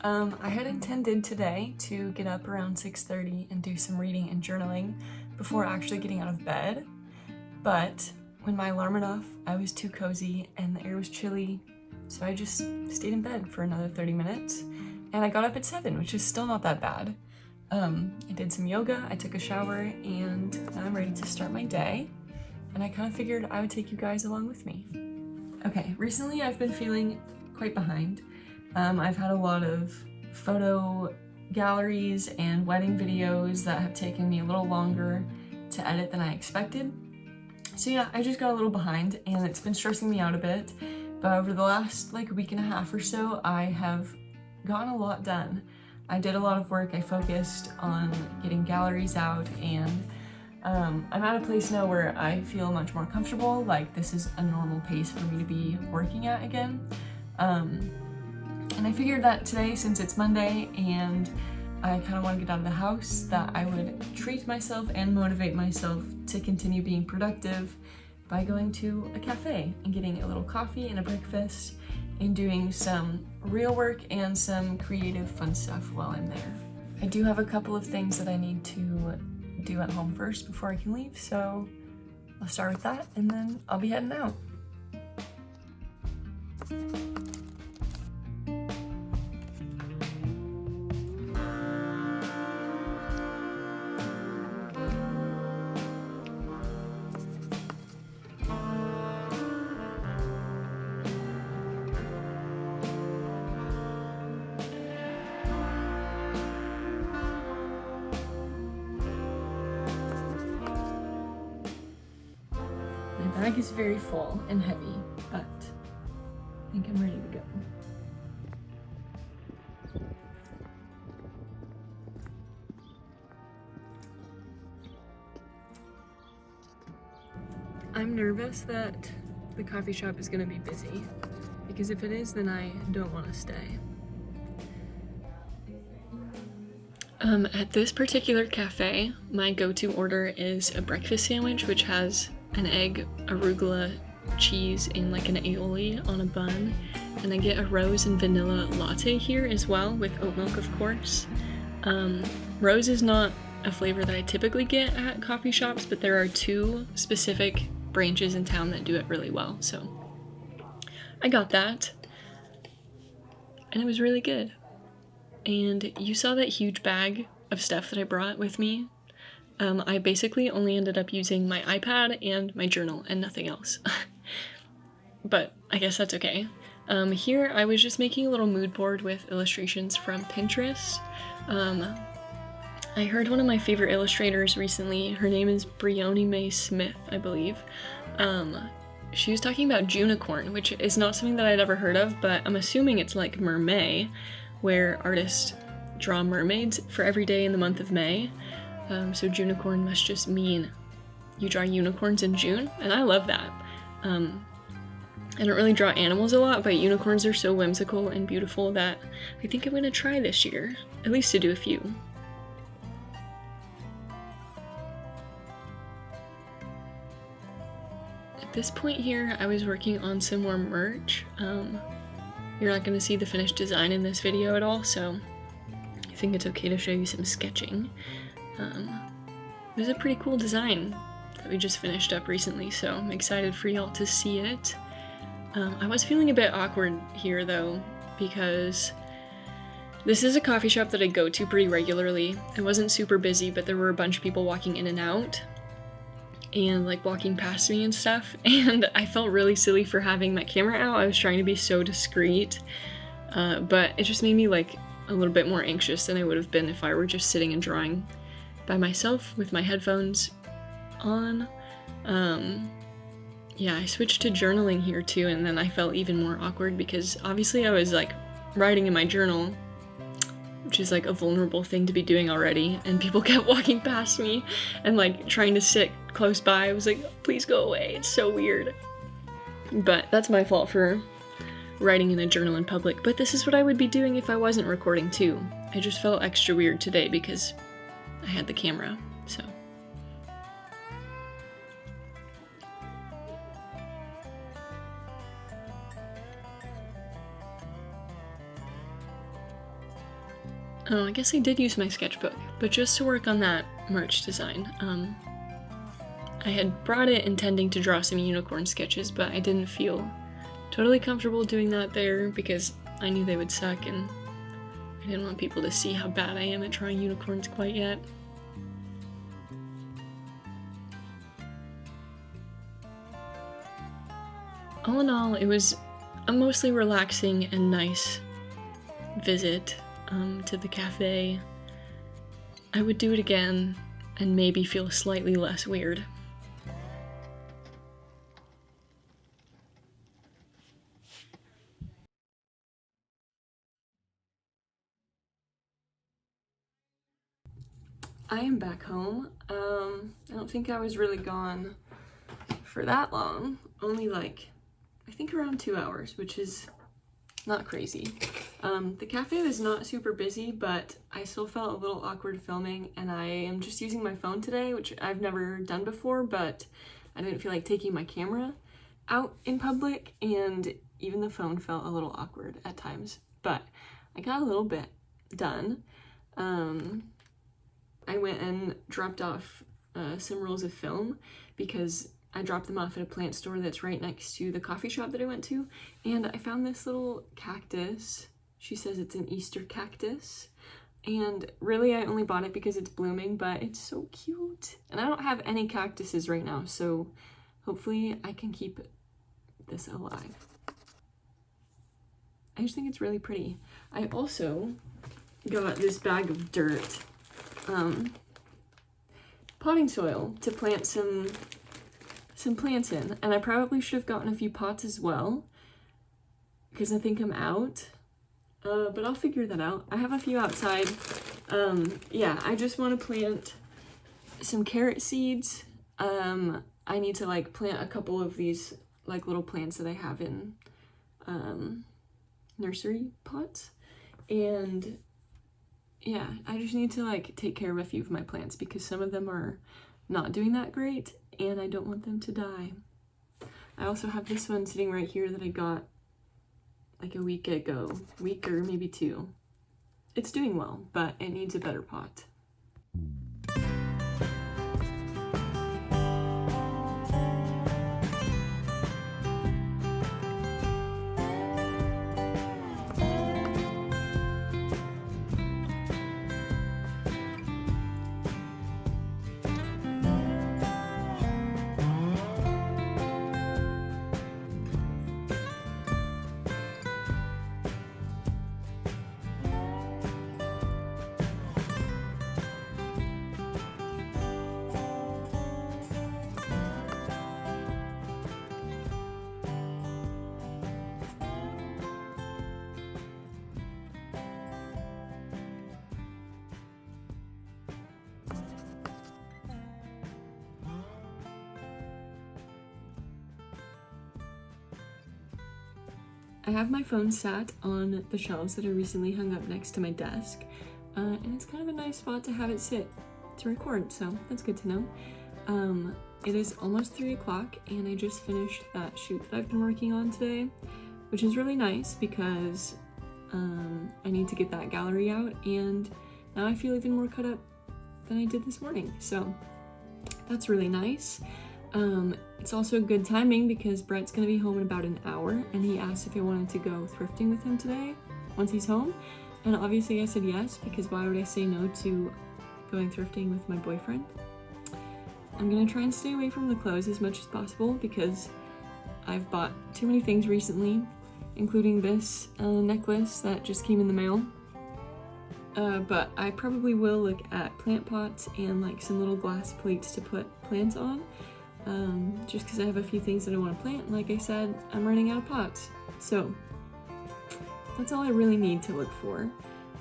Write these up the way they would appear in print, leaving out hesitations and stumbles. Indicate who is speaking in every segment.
Speaker 1: I had intended today to get up around 6:30 and do some reading and journaling before actually getting out of bed, but when my alarm went off, I was too cozy and the air was chilly, so I just stayed in bed for another 30 minutes, and I got up at 7, which is still not that bad. I did some yoga, I took a shower, and now I'm ready to start my day, and I kind of figured I would take you guys along with me. Okay, recently I've been feeling quite behind. I've had a lot of photo galleries and wedding videos that have taken me a little longer to edit than I expected. So yeah, I just got a little behind and it's been stressing me out a bit, but over the last week and a half or so, I have gotten a lot done. I did a lot of work, I focused on getting galleries out, and I'm at a place now where I feel much more comfortable, like this is a normal pace for me to be working at again. And I figured that today, since it's Monday and I kind of want to get out of the house, that I would treat myself and motivate myself to continue being productive by going to a cafe and getting a little coffee and a breakfast and doing some real work and some creative fun stuff while I'm there. I do have a couple of things that I need to do at home first before I can leave, so I'll start with that and then I'll be heading out. My bag is very full and heavy, but I think I'm ready to go. I'm nervous that the coffee shop is going to be busy, because if it is, then I don't want to stay. At this particular cafe, my go-to order is a breakfast sandwich, which has an egg, arugula, cheese, and an aioli on a bun. And I get a rose and vanilla latte here as well, with oat milk, of course. Rose is not a flavor that I typically get at coffee shops, but there are 2 specific branches in town that do it really well, so I got that, and it was really good. And you saw that huge bag of stuff that I brought with me. I basically only ended up using my iPad and my journal and nothing else. But I guess that's okay. Here I was just making a little mood board with illustrations from Pinterest. I heard one of my favorite illustrators recently, her name is Brioni Mae Smith, I believe. She was talking about Junicorn, which is not something that I'd ever heard of, but I'm assuming it's like Mermay, where artists draw mermaids for every day in the month of May. So Junicorn must just mean you draw unicorns in June, and I love that. I don't really draw animals a lot, but unicorns are so whimsical and beautiful that I think I'm gonna try this year, at least to do a few. At this point here, I was working on some more merch. You're not gonna see the finished design in this video at all, so I think it's okay to show you some sketching. It was a pretty cool design that we just finished up recently, so I'm excited for y'all to see it. I was feeling a bit awkward here though, because this is a coffee shop that I go to pretty regularly. It wasn't super busy, but there were a bunch of people walking in and out, and walking past me and stuff, and I felt really silly for having my camera out. I was trying to be so discreet, but it just made me a little bit more anxious than I would have been if I were just sitting and drawing by myself with my headphones on. Yeah, I switched to journaling here too, and then I felt even more awkward because obviously I was writing in my journal, which is a vulnerable thing to be doing already, and people kept walking past me and trying to sit close by. I was like, please go away, it's so weird. But that's my fault for writing in a journal in public, but this is what I would be doing if I wasn't recording too. I just felt extra weird today because I had the camera, so. Oh, I guess I did use my sketchbook, but just to work on that merch design. I had brought it intending to draw some unicorn sketches, but I didn't feel totally comfortable doing that there because I knew they would suck and I didn't want people to see how bad I am at drawing unicorns quite yet. All in all, it was a mostly relaxing and nice visit to the cafe. I would do it again and maybe feel slightly less weird. I am back home. I don't think I was really gone for that long. Only like, I think around 2 hours, which is not crazy. The cafe was not super busy, but I still felt a little awkward filming, and I am just using my phone today, which I've never done before, but I didn't feel like taking my camera out in public, and even the phone felt a little awkward at times, but I got a little bit done. I went and dropped off some rolls of film because I dropped them off at a plant store that's right next to the coffee shop that I went to, and I found this little cactus. She says it's an Easter cactus, and really I only bought it because it's blooming, but it's so cute. And I don't have any cactuses right now, so hopefully I can keep this alive. I just think it's really pretty. I also got this bag of dirt, potting soil to plant some plants in, and I probably should have gotten a few pots as well because I think I'm out, but I'll figure that out. I have a few outside. Yeah, I just want to plant some carrot seeds. I need to like plant a couple of these like little plants that I have in nursery pots, and yeah, I just need to like take care of a few of my plants because some of them are not doing that great and I don't want them to die. I also have this one sitting right here that I got like a week or maybe 2. It's doing well, but it needs a better pot. I have my phone sat on the shelves that I recently hung up next to my desk, and it's kind of a nice spot to have it sit to record, so that's good to know. It is almost 3 o'clock, and I just finished that shoot that I've been working on today, which is really nice because I need to get that gallery out, and now I feel even more cut up than I did this morning, so that's really nice. It's also good timing because Brett's gonna be home in about an hour, and he asked if I wanted to go thrifting with him today once he's home, and obviously I said yes because why would I say no to going thrifting with my boyfriend? I'm gonna try and stay away from the clothes as much as possible because I've bought too many things recently, including this necklace that just came in the mail. But I probably will look at plant pots and like some little glass plates to put plants on. Just because I have a few things that I want to plant, and like I said, I'm running out of pots. So that's all I really need to look for.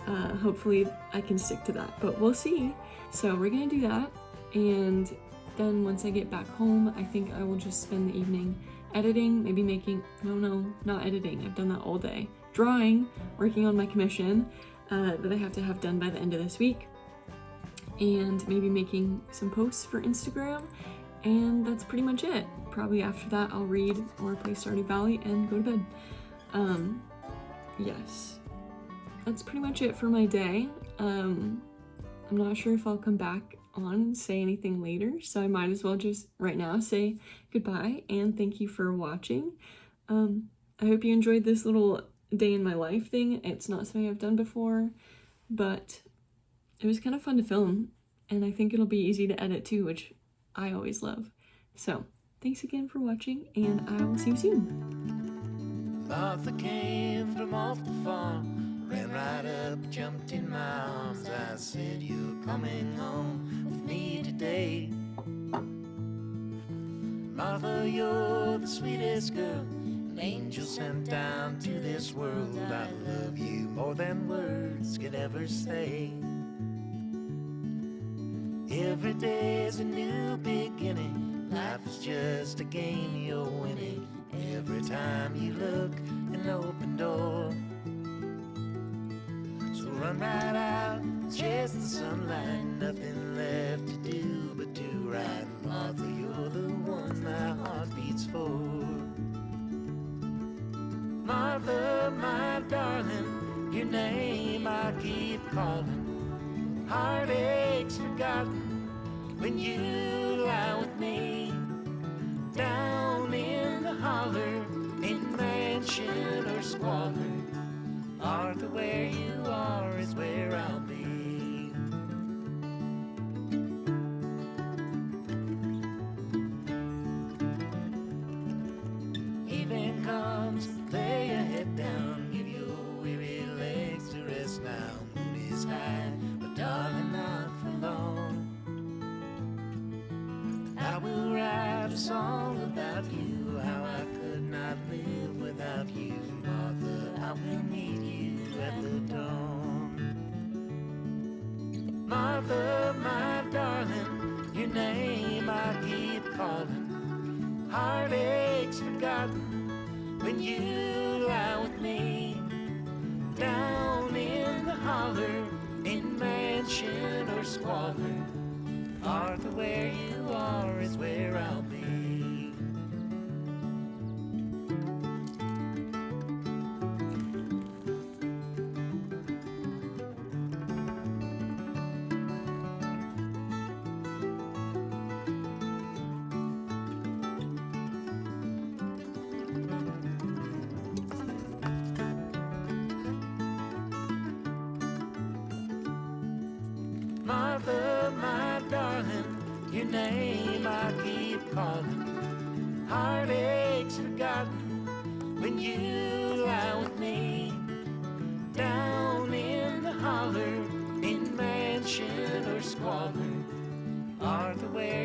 Speaker 1: Hopefully I can stick to that, but we'll see. So we're gonna do that, and then once I get back home, I think I will just spend the evening editing, maybe making, no, not editing, I've done that all day. Drawing, working on my commission that I have to have done by the end of this week, and maybe making some posts for Instagram. And that's pretty much it. Probably after that I'll read or play Stardew Valley and go to bed. Yes. That's pretty much it for my day. I'm not sure if I'll come back on and say anything later, so I might as well just right now say goodbye and thank you for watching. I hope you enjoyed this little day in my life thing. It's not something I've done before, but it was kind of fun to film, and I think it'll be easy to edit too, which I always love. So thanks again for watching, and I will see you soon.
Speaker 2: Martha came from off the farm, ran right up, jumped in my arms. I said, you're coming home with me today. Martha, you're the sweetest girl an angel sent down to this world. I love you more than words could ever say. Every day's a new beginning. Life is just a game you're winning. Every time you look, an open door. So run right out, chase the sunlight. Nothing left to do but do right. Martha, you're the one my heart beats for. Martha, my darling, your name I keep calling. Heartaches forgotten when you lie with me. Down in the holler, in mansion or squalor, Martha, where you are is where I'll be. Evening comes, lay your head down, give your weary legs to rest now. Moon is high, but darling, not for long. I will write a song about you, how I could not live without you. Martha, I will meet you at the dawn. Martha, my darling, your name I keep calling. Heartaches forgotten when you lie with me. Down in the holler, in mansion or squalor, Martha, where you are is where I'll be. Martha, my darling, your name I keep calling. Heartaches forgotten when you lie with me. Down in the holler, in mansion or squalor, Martha, where